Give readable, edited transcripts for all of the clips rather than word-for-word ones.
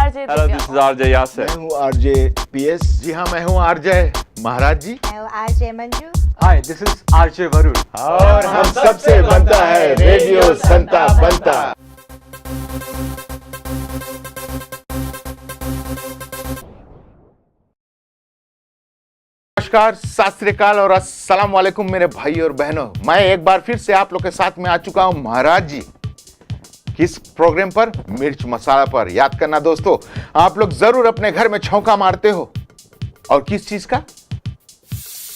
RJ hello, this is RJ Yasir. मैं हूँ RJ PS. जी हाँ, मैं हूँ आरजे महाराज जी। मैं हूँ RJ Manju. Hi, this is RJ Varun और हम सबसे बनता है रेडियो संता बनता। नमस्कार, सत श्री अकाल और अस्सलाम वालेकुम मेरे भाई और बहनों। मैं एक बार फिर से आप लोग के साथ में आ चुका हूं महाराज जी। किस प्रोग्राम पर? मिर्च मसाला पर। याद करना दोस्तों, आप लोग जरूर अपने घर में छौंका मारते हो। और किस चीज का?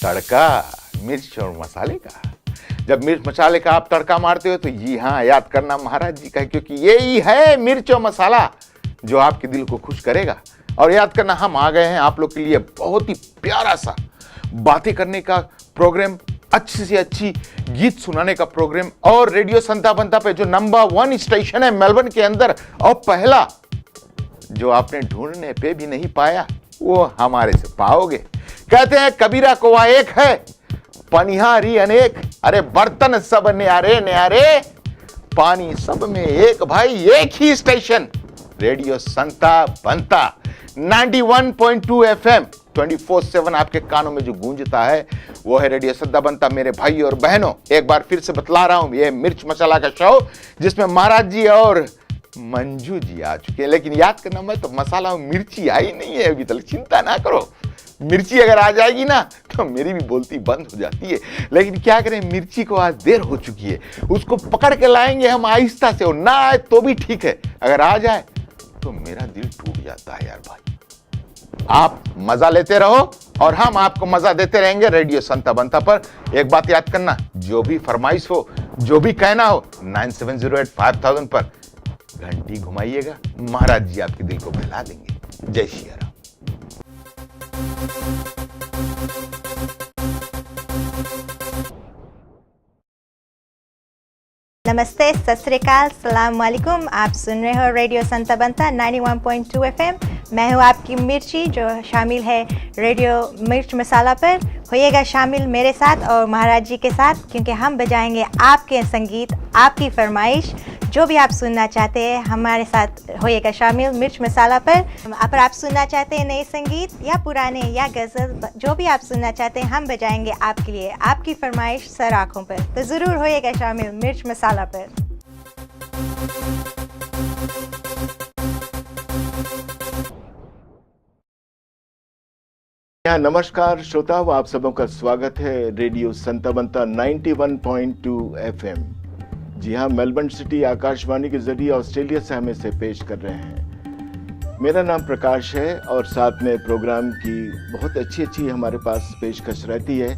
तड़का, मिर्च और मसाले का। जब मिर्च मसाले का आप तड़का मारते हो तो जी हाँ, याद करना महाराज जी का, क्योंकि यही है मिर्च और मसाला जो आपके दिल को खुश करेगा। और याद करना, हम आ गए हैं आप लोग के लिए बहुत ही प्यारा सा बातें करने का प्रोग्राम, अच्छी से अच्छी गीत सुनाने का प्रोग्राम। और रेडियो संता बनता पे जो नंबर 1 स्टेशन है मेलबर्न के अंदर, और पहला जो आपने ढूंढने पे भी नहीं पाया, वो हमारे से पाओगे। कहते हैं कबीरा कोवा एक है, पनिहारी अनेक। अरे बर्तन सब न्यारे न्यारे, पानी सब में एक। भाई एक ही station, radio Santa Banta 91.2 FM 24/7 आपके कानों में जो गूंजता है वो है रेडियो संता बनता। मेरे भाई और बहनों, एक बार फिर से बतला रहा हूं, ये मिर्च मसाला का शो जिसमें महाराज जी और मंजू जी आ चुके हैं। लेकिन याद करना, मैं तो मसाला और मिर्ची आई नहीं है अभी तक। चिंता ना करो, मिर्ची अगर आ जाएगी ना तो मेरी भी बोलती बंद हो जाती है। लेकिन क्या करें, मिर्ची को आज देर हो चुकी है, उसको पकड़ के लाएंगे हम आहिस्ता से। और ना आए तो भी ठीक है, अगर आ जाए तो मेरा दिल टूट जाता है यार भाई। आप मजा लेते रहो और हम आपको मजा देते रहेंगे रेडियो संता बनता पर। एक बात याद करना, जो भी फरमाइश हो, जो भी कहना हो, 97085000 पर घंटी घुमाइएगा, महाराज जी आपके दिल को बहला देंगे। जय श्री राम। नमस्ते, सत श्री अकाल, सलाम वालेकुम। आप सुन रहे हो रेडियो संता बनता 91.2 FM। मैं हूँ आपकी मिर्ची, जो शामिल है रेडियो मिर्च मसाला पर। होइएगा शामिल मेरे साथ और महाराज जी के साथ, क्योंकि हम बजाएंगे आपके संगीत, आपकी फरमाइश। जो भी आप सुनना चाहते हैं हमारे साथ होइएगा शामिल मिर्च मसाला पर। अगर आप सुनना चाहते हैं नए संगीत या पुराने या गज़ल, जो भी आप सुनना चाहते हैं हम बजाएंगे आपके लिए, आपकी फरमाइश सर आँखों पर। तो ज़रूर होइएगा शामिल मिर्च मसाला पर। नमस्कार श्रोताओं, आप सबों का स्वागत है रेडियो संता बनता 91.2 FM। जी हाँ, मेलबर्न सिटी आकाशवाणी के जरिए ऑस्ट्रेलिया से हम इसे पेश कर रहे हैं। मेरा नाम प्रकाश है और साथ में प्रोग्राम की बहुत अच्छी हमारे पास पेशकश रहती है।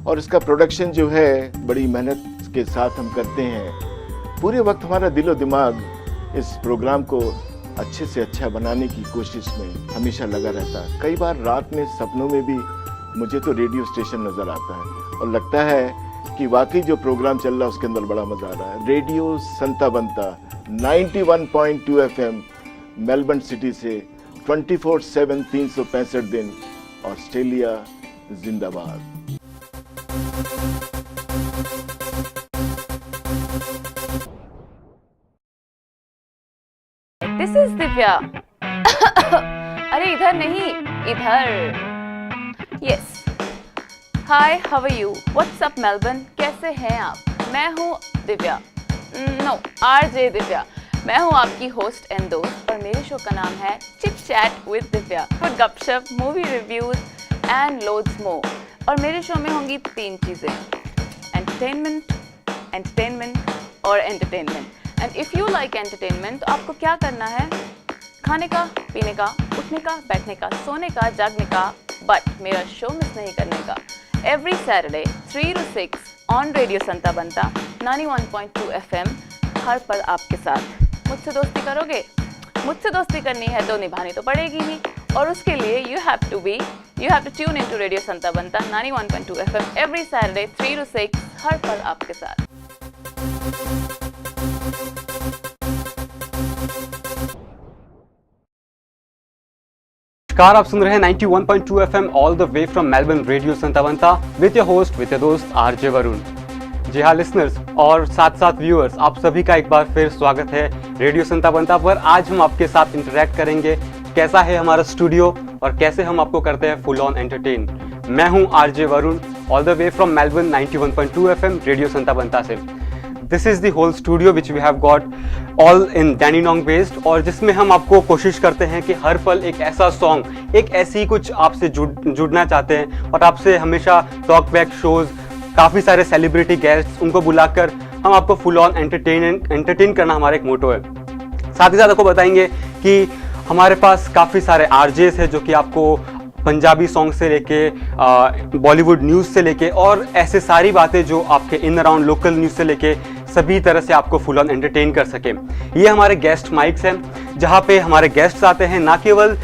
और इसका प्रोडक्शन जो है बड़ी मेहनत के साथ हम करते हैं। पूरे वक्त हमारा दिलो दिमाग इस प्रोग्राम को अच्छे से अच्छा बनाने की कोशिश में हमेशा लगा रहता है। कई बार रात में सपनों में भी मुझे तो रेडियो स्टेशन नज़र आता है और लगता है कि वाकई जो प्रोग्राम चल रहा है उसके अंदर बड़ा मजा आ रहा है। Radio Santa Banta 91.2 FM Melbourne city से 24/7 365 दिन ऑस्ट्रेलिया जिंदाबाद। This is Divya. अरे इधर नहीं, इधर। Yes, hi, how are you, what's up Melbourne, कैसे हैं आप? मैं हूँ दिव्या, नो आरजे दिव्या। मैं हूँ आपकी होस्ट एंड दोस्त और मेरे शो का नाम है chit chat with Divya, for गपशप, मूवी रिव्यूज एंड लोड्स मोर। और मेरे शो में होंगी 3 चीज़ें, एंटरटेनमेंट, एंटरटेनमेंट और entertainment. And if you like entertainment तो आपको क्या करना है? खाने का, पीने का, उठने का, बैठने का, सोने का, जागने का, बट मेरा शो मिस नहीं करने का। Every Saturday 3 to 6 on radio Santa Banta 91.2 FM, हर पल आपके साथ। मुझसे दोस्ती करोगे? मुझसे दोस्ती करनी है तो निभानी तो पड़ेगी ही, और उसके लिए you have to tune in to radio Santa Banta 91.2 FM every Saturday 3 to 6, हर पल आपके साथ। नमस्कार, आप सुन रहे हैं 91.2 FM all the way from Melbourne radio Santa Banta with your host, with your दोस्त आरजे वरुण। जी हाँ लिसनर्स और साथ साथ व्यूअर्स, आप सभी का एक बार फिर स्वागत है रेडियो संताबंता पर आज हम आपके साथ इंटरेक्ट करेंगे कैसा है हमारा स्टूडियो और कैसे हम आपको करते हैं फुल ऑन एंटरटेन। मैं हूं RJ Varun, all the way from Melbourne 91.2 FM radio Santa Banta से। This is the whole studio which we have got all in Dandenong based, और जिसमें हम आपको कोशिश करते हैं कि हर पल एक ऐसा सॉन्ग, एक ऐसी कुछ आपसे जुड़ना चाहते हैं और आपसे हमेशा टॉक बैक शोज, काफ़ी सारे सेलिब्रिटी गेस्ट, उनको बुलाकर हम आपको फुल ऑन एंटरटेन करना हमारा एक मोटो है। साथ ही साथ आपको बताएंगे कि हमारे पास काफ़ी सारे आरजेस हैं जो कि आपको पंजाबी सॉन्ग से लेके बॉलीवुड न्यूज़ से लेके और ऐसे सारी बातें जो आपके इन अराउंड लोकल न्यूज़ से लेके सभी तरह से आपको फुल ऑन एंटरटेन कर सके। ये हमारे गेस्ट माइक्स हैं जहाँ पे हमारे गेस्ट्स आते हैं, ना केवल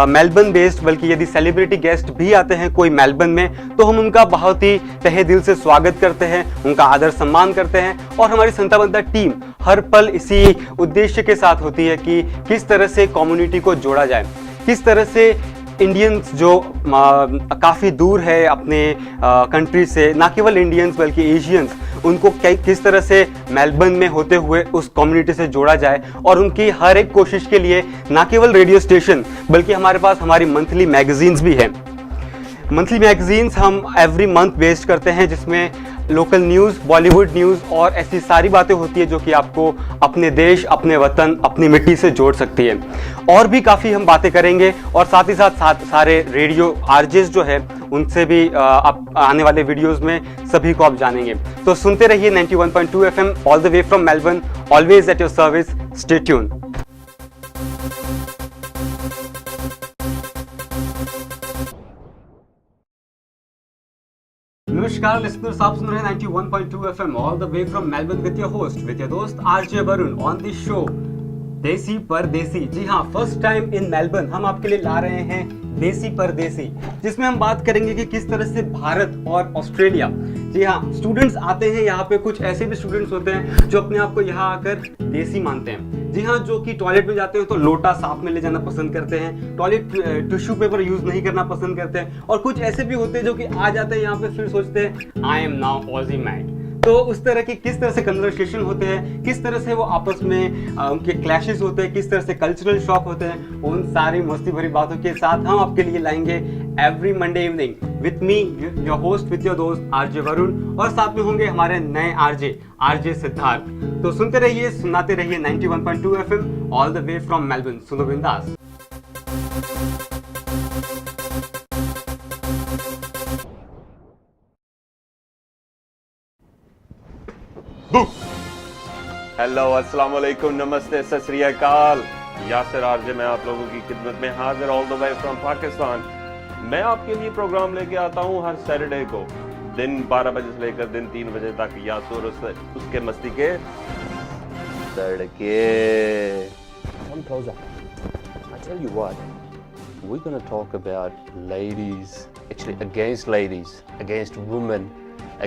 मेलबर्न बेस्ड बल्कि यदि सेलिब्रिटी गेस्ट भी आते हैं कोई मेलबर्न में तो हम उनका बहुत ही तहे दिल से स्वागत करते हैं, उनका आदर सम्मान करते हैं। और हमारी संताबंता टीम हर पल इसी उद्देश्य के साथ होती है कि किस तरह से कम्युनिटी को जोड़ा जाए, किस तरह से इंडियंस जो काफ़ी दूर है अपने कंट्री से, ना केवल इंडियंस बल्कि एशियंस, उनको किस तरह से मेलबर्न में होते हुए उस कम्युनिटी से जोड़ा जाए। और उनकी हर एक कोशिश के लिए ना केवल रेडियो स्टेशन बल्कि हमारे पास हमारी मंथली मैगजीन्स भी है। मंथली मैगजीन्स हम एवरी मंथ बेस्ड करते हैं जिसमें लोकल न्यूज़, बॉलीवुड न्यूज़ और ऐसी सारी बातें होती है जो कि आपको अपने देश, अपने वतन, अपनी मिट्टी से जोड़ सकती है। और भी काफ़ी हम बातें करेंगे और साथ ही साथ सारे रेडियो आरजेस जो है उनसे भी आप आने वाले वीडियोस में सभी को आप जानेंगे। तो सुनते रहिए 91.2 FM all the way from Melbourne, always at your service, stay tune. नमस्कार लिसनर्स, आप सुन रहे हैं 91.2 FM all the way from Melbourne with your host, with your दोस्त RJ Varun on this show Desi Pardesi. जी हाँ, फर्स्ट टाइम इन मेलबर्न हम आपके लिए ला रहे हैं देसी परदेसी, जिसमें हम बात करेंगे कि किस तरह से भारत और ऑस्ट्रेलिया, जी हाँ, स्टूडेंट्स आते हैं यहाँ पे। कुछ ऐसे भी स्टूडेंट्स होते हैं जो अपने आप को यहाँ आकर देसी मानते हैं, जी हाँ, जो कि टॉयलेट में जाते हैं तो लोटा साथ में ले जाना पसंद करते हैं, टॉयलेट टिश्यू पेपर यूज नहीं करना पसंद करते हैं। और कुछ ऐसे भी होते हैं जो कि आ जाते हैं यहाँ पे फिर सोचते हैं I am now Aussie man. तो उस तरह की किस तरह से कन्वर्सेशन होते हैं, किस तरह से वो आपस में उनके क्लैशेस होते हैं, किस तरह से कल्चरल शॉक होते हैं, उन सारी मस्ती भरी बातों के साथ हम आपके लिए लाएंगे every Monday evening with me your host, with your दोस्त आरजे वरुण, और साथ में होंगे हमारे नए आरजे सिद्धार्थ। तो सुनते रहिए, सुनाते रहिए 91.2 FM all the way from Melbourne. सुनो बिंदास। हेलो, अस्सलाम वालेकुम, नमस्ते, सत श्री अकाल। यासिर आरजे मैं आप लोगों की खिदमत में हाजिर all the way from Pakistan. मैं आपके लिए प्रोग्राम लेके आता हूँ हर सैटरडे को दिन 12 बजे से लेकर दिन 3 बजे तक। यासुर उसके मस्ती के तड़के। Come closer. I tell you what, we're gonna talk about ladies, actually against ladies, against women,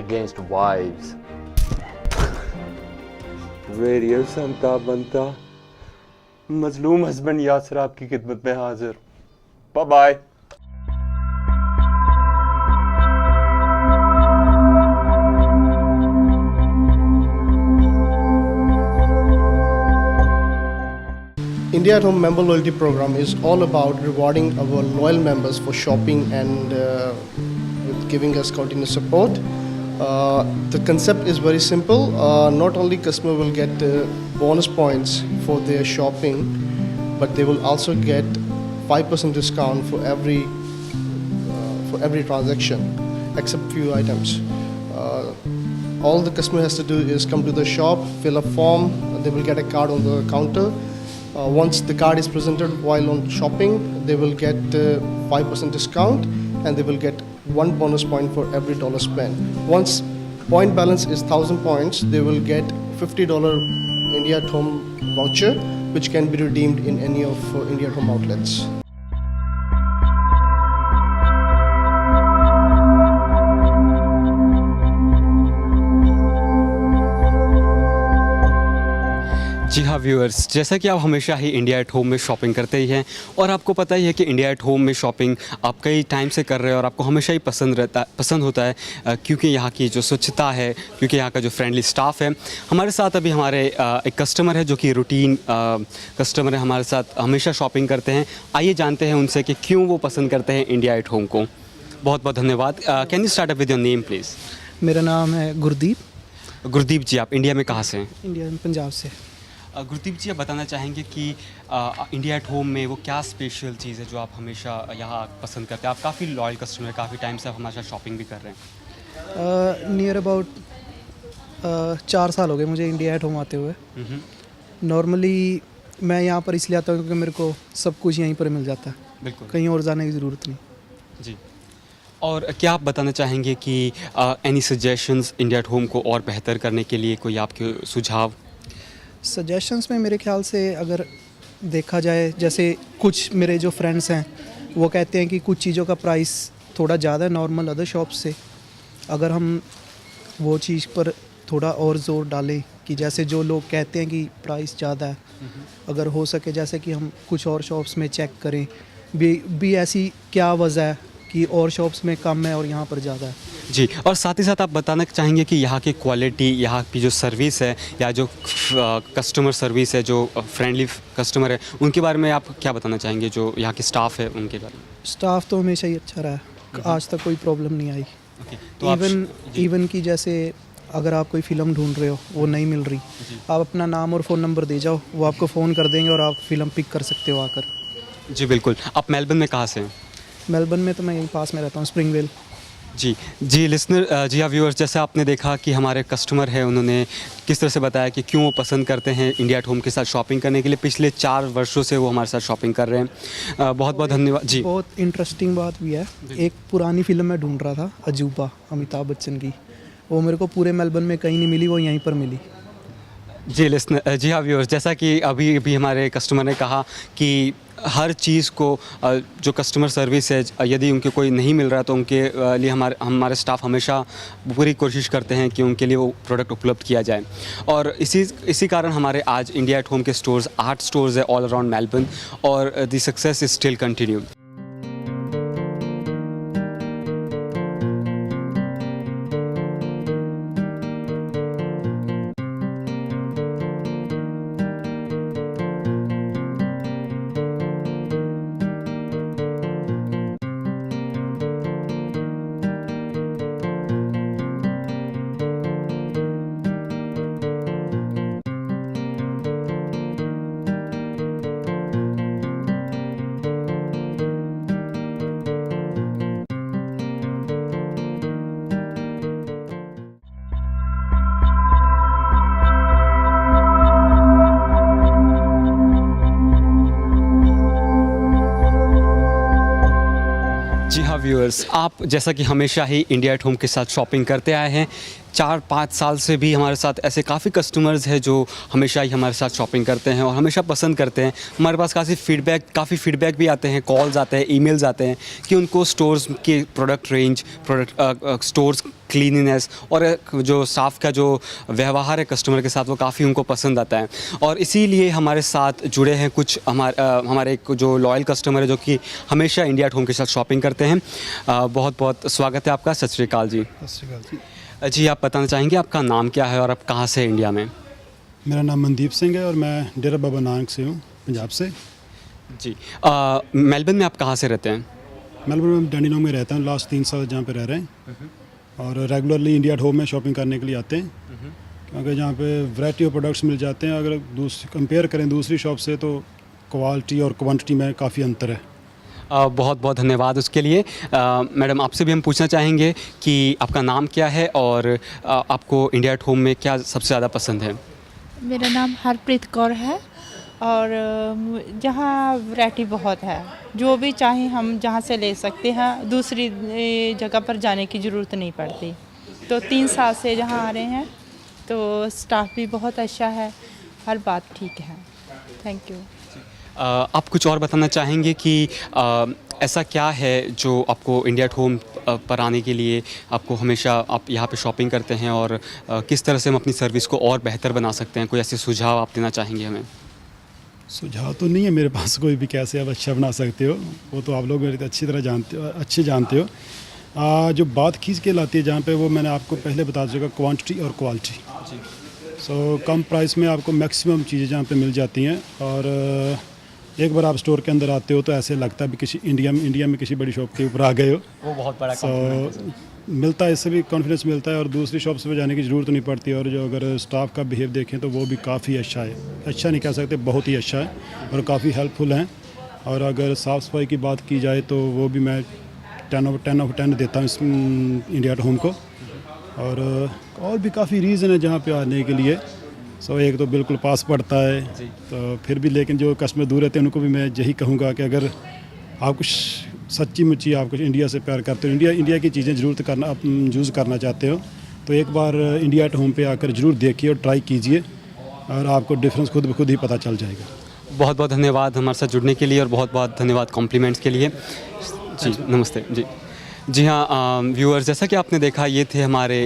against wives. Radio Santa Banta, मजलूम हस्बैंड यासिर आपकी खिदमत में हाजिर। Bye bye. India at Home Member Loyalty Program is all about rewarding our loyal members for shopping and with giving us continuous support. The concept is very simple. Not only customer will get bonus points for their shopping, but they will also get 5% discount for every transaction, except few items. All the customer has to do is come to the shop, fill a form. They will get a card on the counter. Once the card is presented while on shopping, they will get 5% discount, and they will get 1 bonus point for every dollar spent. Once point balance is 1,000 points, they will get $50 India at Home voucher, which can be redeemed in any of India at Home outlets. जी हाँ viewers, जैसा कि आप हमेशा ही India at home में shopping करते ही हैं और आपको पता ही है कि इंडिया एट होम में शॉपिंग आप कई टाइम से कर रहे हैं और आपको हमेशा ही पसंद होता है क्योंकि यहाँ की जो स्वच्छता है, क्योंकि यहाँ का जो फ्रेंडली स्टाफ है। हमारे साथ अभी हमारे एक कस्टमर है जो कि रूटीन कस्टमर है, हमारे साथ हमेशा शॉपिंग करते हैं। आइए जानते हैं उनसे कि क्यों वो पसंद करते हैं इंडिया एट होम को। बहुत बहुत धन्यवाद। Can you start up with your name please? मेरा नाम है गुरदीप। गुरदीप जी, आप इंडिया में कहाँ से हैं? इंडिया में पंजाब से। गुरदीप जी, आप बताना चाहेंगे कि इंडिया एट होम में वो क्या स्पेशल चीज़ है जो आप हमेशा यहाँ पसंद करते हैं? आप काफ़ी लॉयल कस्टमर हैं, काफ़ी टाइम से आप हमारे साथ शॉपिंग भी कर रहे हैं। नियर अबाउट 4 साल हो गए मुझे इंडिया एट होम आते हुए। नॉर्मली मैं यहाँ पर इसलिए आता हूँ क्योंकि मेरे को सब कुछ यहीं पर मिल जाता है, बिल्कुल, कहीं और जाने की ज़रूरत नहीं। जी। और क्या आप बताना चाहेंगे कि any suggestions India at home को और बेहतर करने के लिए, कोई आपके सुझाव? सजेशंस में मेरे ख्याल से अगर देखा जाए, जैसे कुछ मेरे जो फ्रेंड्स हैं वो कहते हैं कि कुछ चीज़ों का प्राइस थोड़ा ज़्यादा है नॉर्मल अदर शॉप से। अगर हम वो चीज़ पर थोड़ा और ज़ोर डालें कि जैसे जो लोग कहते हैं कि प्राइस ज़्यादा है, अगर हो सके जैसे कि हम कुछ और शॉप्स में चेक करें भी ऐसी क्या वजह है कि और शॉप्स में कम है और यहाँ पर ज़्यादा है। जी, और साथ ही साथ आप बताना चाहेंगे कि यहाँ की क्वालिटी, यहाँ की जो सर्विस है या जो कस्टमर सर्विस है, जो फ्रेंडली कस्टमर है, उनके बारे में आप क्या बताना चाहेंगे? जो यहाँ के स्टाफ है उनके बारे में? स्टाफ तो हमेशा ही अच्छा रहा है, आज तक कोई प्रॉब्लम नहीं आई। तो इवन कि जैसे अगर आप कोई फ़िल्म ढूंढ रहे हो वो नहीं मिल रही, आप अपना नाम और फ़ोन नंबर दे जाओ, वो आपको फ़ोन कर देंगे और आप फ़िल्म पिक कर सकते हो आकर। जी बिल्कुल। आप मेलबर्न में कहाँ से हैं? मेलबर्न में तो मैं यहीं पास में रहता हूँ, स्प्रिंगवेल। जी लिसनर, जी हाँ व्यूअर्स, जैसे आपने देखा कि हमारे कस्टमर हैं, उन्होंने किस तरह से बताया कि क्यों वो पसंद करते हैं इंडिया एट होम के साथ शॉपिंग करने के लिए। पिछले 4 वर्षों से वो हमारे साथ शॉपिंग कर रहे हैं। बहुत बहुत धन्यवाद जी। बहुत इंटरेस्टिंग बात भी है, एक पुरानी फिल्म मैं ढूंढ रहा था, अजूबा, अमिताभ बच्चन की, वो मेरे को पूरे मेलबर्न में कहीं नहीं मिली, वो यहीं पर मिली। जी लिसनर, जी हाँ व्यूअर्स, जैसा कि अभी हमारे कस्टमर ने कहा कि हर चीज़ को जो कस्टमर सर्विस है, यदि उनके कोई नहीं मिल रहा तो उनके लिए हमारे स्टाफ हमेशा पूरी कोशिश करते हैं कि उनके लिए वो प्रोडक्ट उपलब्ध किया जाए। और इसी कारण हमारे आज इंडिया एट होम के स्टोर्स 8 स्टोर्स है ऑल अराउंड मेलबर्न, और the success is still continue. जी हाँ व्यूअर्स, आप जैसा कि हमेशा ही इंडिया एट होम के साथ शॉपिंग करते आए हैं, 4-5 साल से भी हमारे साथ ऐसे काफ़ी कस्टमर्स हैं जो हमेशा ही हमारे साथ शॉपिंग करते हैं और हमेशा पसंद करते हैं। हमारे पास काफ़ी फीडबैक भी आते हैं, कॉल्स आते हैं, ईमेल्स आते हैं कि उनको स्टोर्स के प्रोडक्ट रेंज, स्टोर्स क्लीनिनेस और जो स्टाफ का जो व्यवहार है कस्टमर के साथ, वो काफ़ी उनको पसंद आता है। और इसीलिए हमारे साथ जुड़े हैं कुछ हमारे एक जो लॉयल कस्टमर है जो कि हमेशा इंडिया एट होम के साथ शॉपिंग करते हैं। बहुत बहुत स्वागत है आपका। सत श्री अकाल जी। सत श्री अकाल जी। जी, आप बताना चाहेंगे आपका नाम क्या है और आप कहाँ से हैं इंडिया में? मेरा नाम मनदीप सिंह है और मैं डेरा बाबा नानक से हूँ, पंजाब से। जी, मेलबर्न में आप कहाँ से रहते हैं? मेलबर्न में डैंडीनोंग में रहता हूँ, लास्ट 3 साल जहाँ पे रह रहे हैं और रेगुलरली इंडिया एट होम में शॉपिंग करने के लिए आते हैं क्योंकि जहाँ पे वैरायटी ऑफ प्रोडक्ट्स मिल जाते हैं। अगर कंपेयर करें दूसरी शॉप से तो क्वालिटी और क्वांटिटी में काफ़ी अंतर है। बहुत बहुत धन्यवाद उसके लिए। मैडम, आपसे भी हम पूछना चाहेंगे कि आपका नाम क्या है और आपको इंडिया एट होम में क्या सबसे ज़्यादा पसंद है? मेरा नाम हरप्रीत कौर है और जहाँ वैरायटी बहुत है, जो भी चाहें हम जहाँ से ले सकते हैं, दूसरी जगह पर जाने की ज़रूरत नहीं पड़ती। तो 3 साल से जहाँ आ रहे हैं तो स्टाफ भी बहुत अच्छा है, हर बात ठीक है। Thank you. आप कुछ और बताना चाहेंगे कि ऐसा क्या है जो आपको इंडिया एट होम पर आने के लिए आपको हमेशा आप यहाँ पे शॉपिंग करते हैं, और किस तरह से हम अपनी सर्विस को और बेहतर बना सकते हैं, कोई ऐसे सुझाव आप देना चाहेंगे हमें? सुझाव तो नहीं है मेरे पास कोई भी कैसे आप अच्छा बना सकते हो, वो तो आप लोग मेरी अच्छी तरह जानते हो। जो बात खींच के लाती है जहाँ पे, वो मैंने आपको पहले बता चुका, क्वांटिटी और क्वालिटी। सो कम प्राइस में आपको मैक्सिमम चीज़ें जहाँ पे मिल जाती हैं, और एक बार आप स्टोर के अंदर आते हो तो ऐसे लगता है भी किसी इंडिया में किसी बड़ी शॉप के ऊपर आ गए हो। वो बहुत बड़ा मिलता है, इससे भी कॉन्फिडेंस मिलता है, और दूसरी शॉप्स पे जाने की ज़रूरत नहीं पड़ती। और जो अगर स्टाफ का बिहेव देखें तो वो भी काफ़ी अच्छा है, अच्छा नहीं कह सकते, बहुत ही अच्छा है, और काफ़ी हेल्पफुल हैं। और अगर साफ़ सफाई की बात की जाए तो वो भी मैं 10/10 देता हूँ इस इंडिया एट होम को। और भी काफ़ी रीज़न है जहाँ पे आने के लिए। एक तो बिल्कुल पास पड़ता है, तो फिर भी लेकिन जो कस्टमर दूर रहते हैं उनको भी मैं यही कहूँगा कि अगर आप कुछ सच्ची मुच्ची आप कुछ इंडिया से प्यार करते हो, इंडिया की चीज़ें यूज़ करना चाहते हो, तो एक बार इंडिया एट होम पे आकर ज़रूर देखिए और ट्राई कीजिए, और आपको डिफरेंस खुद ही पता चल जाएगा। बहुत बहुत धन्यवाद हमारे साथ जुड़ने के लिए, और बहुत बहुत धन्यवाद कॉम्प्लीमेंट्स के लिए। जी नमस्ते। जी हाँ व्यूअर्स, जैसा कि आपने देखा, ये थे हमारे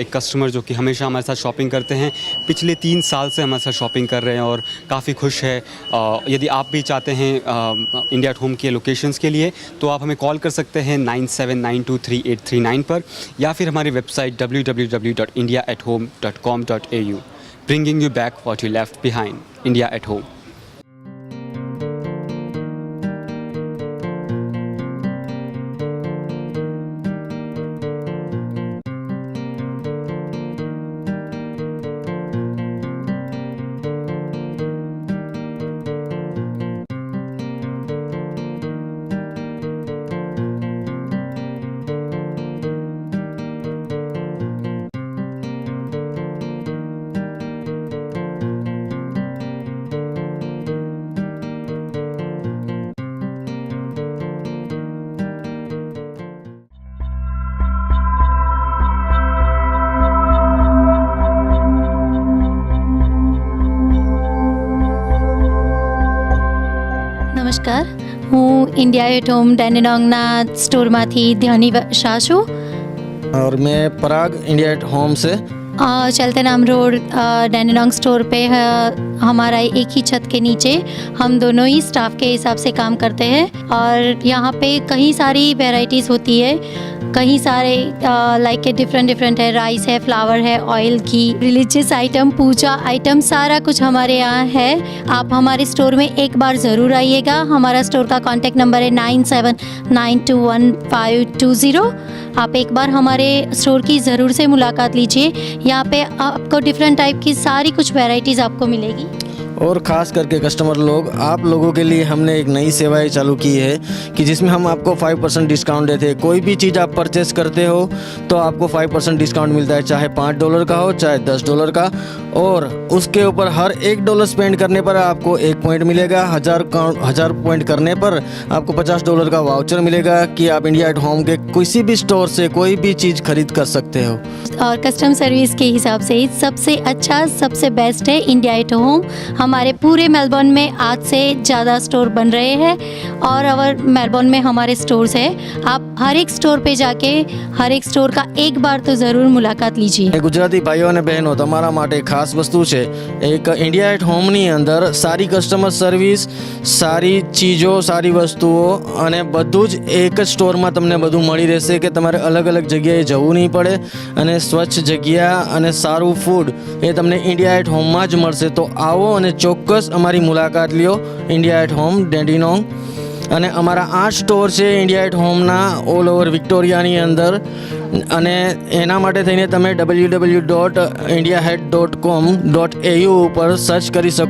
एक कस्टमर जो कि हमेशा हमारे साथ शॉपिंग करते हैं, पिछले 3 साल से हमारे साथ शॉपिंग कर रहे हैं और काफ़ी खुश है। यदि आप भी चाहते हैं इंडिया एट होम के लोकेशंस के लिए, तो आप हमें कॉल कर सकते हैं 9792238839 पर, या फिर हमारी website www.indiaathome.com.au, bringing you back what you left behind, India at home. નમસ્કાર, હું ઇન્ડિયા એટ હોમ ડેનેનોંગના સ્ટોરમાંથી ધ્યાની શાહ છું। और मैं पराग इंडिया एट होम से। चलते नाम रोड डैनेनोंग स्टोर पे हमारा एक ही छत के नीचे हम दोनों ही स्टाफ के हिसाब से काम करते हैं, और यहाँ पे कई सारी वैरायटीज़ होती है, कई सारे लाइक डिफरेंट है, राइस है, फ्लावर है, ऑयल, घी, रिलीजियस आइटम, पूजा आइटम, सारा कुछ हमारे यहाँ है। आप हमारे स्टोर में एक बार ज़रूर आइएगा। हमारा स्टोर का कॉन्टैक्ट नंबर है 97921520। आप एक बार हमारे स्टोर की ज़रूर से मुलाकात लीजिए। यहाँ पे आपको डिफरेंट टाइप की सारी कुछ वैरायटीज़ आपको मिलेगी। और ख़ास करके कस्टमर लोग, आप लोगों के लिए हमने एक नई सेवाएं चालू की है कि जिसमें हम आपको 5% डिस्काउंट देते हैं। कोई भी चीज़ आप परचेस करते हो तो आपको 5% डिस्काउंट मिलता है, चाहे $5 का हो चाहे $10 का, और उसके ऊपर हर $1 स्पेंड करने पर आपको 1 पॉइंट मिलेगा। 1000 पॉइंट करने पर आपको $50 का वाउचर मिलेगा कि आप इंडिया एट होम के किसी भी स्टोर से कोई भी चीज़ खरीद कर सकते हो। और कस्टमर सर्विस के हिसाब से सबसे अच्छा, सबसे बेस्ट है इंडिया एट होम। हमारे पूरे मेलबर्न में आज से ज़्यादा स्टोर बन रहे हैं, और मेलबर्न में हमारे स्टोर्स है। आप हर एक स्टोर पे जाके हर एक स्टोर का एक बार तो ज़रूर मुलाकात लीजिए। गुजराती भाईओ અને બહેનો, તમારા માટે ખાસ વસ્તુ છે, એક ઇન્ડિયા એટ હોમની અંદર સારી કસ્ટમર સર્વિસ, સારી ચીજો, સારી વસ્તુઓ અને બધું જ એક જ સ્ટોરમાં તમને બધું મળી રહેશે કે તમારે અલગ અલગ જગ્યાએ જવું નહીં પડે, અને સ્વચ્છ જગ્યા અને સારું ફૂડ એ તમને ઇન્ડિયા એટ હોમમાં જ મળશે। તો આવો અને ચોક્કસ અમારી મુલાકાત લ્યો ઇન્ડિયા એટ હોમ ડેન્ડીનોંગ। અને અમારા 8 સ્ટોર છે ઇન્ડિયા એટ હોમના ઓલ ઓવર વિક્ટોરિયાની અંદર, અને એના માટે થઈને તમે www.indiahead.com.au ઉપર સર્ચ કરી શકો છો।